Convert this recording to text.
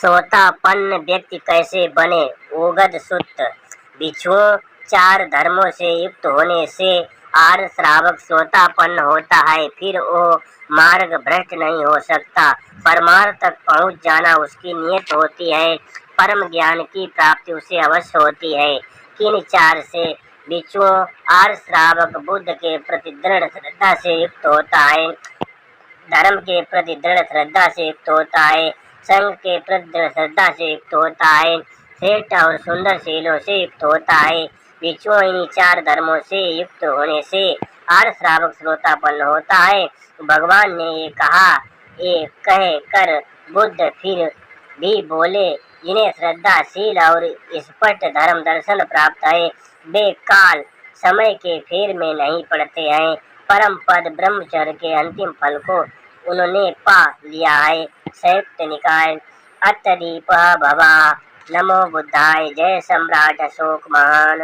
श्रोतापन्न व्यक्ति कैसे बने? ओगद सुत्त। भिक्षुओं, चार धर्मों से युक्त होने से आर्य श्रावक श्रोतापन्न होता है, फिर वो मार्ग भ्रष्ट नहीं हो सकता। परमार्थ तक पहुँच जाना उसकी नियत होती है। परम ज्ञान की प्राप्ति उसे अवश्य होती है। किन चार से? भिक्षुओं, आर्य श्रावक बुद्ध के प्रति दृढ़ श्रद्धा से युक्त होता है, धर्म के प्रति दृढ़ श्रद्धा से युक्त होता है, संघ के प्रति दृढ़ श्रद्धा से युक्त होता है, श्रेष्ठ और सुंदर शीलों से युक्त होता है। भिक्षुओं, इन चार धर्मों से युक्त होने से आर्य श्रावक श्रोतापन्न होता है। भगवान ने ये कहा, ये कह कर बुद्ध फिर भी बोले, जिन्हें श्रद्धा, शील और स्पष्ट धर्म दर्शन प्राप्त है, वे काल समय के फेर में नहीं पड़ते हैं। परम पद ब्रह्मचर्य के अंतिम फल को उन्होंने पा लिया है। संयुक्त निकाय अत्यदीप भवा। नमो बुद्धाय। जय सम्राट अशोक महान।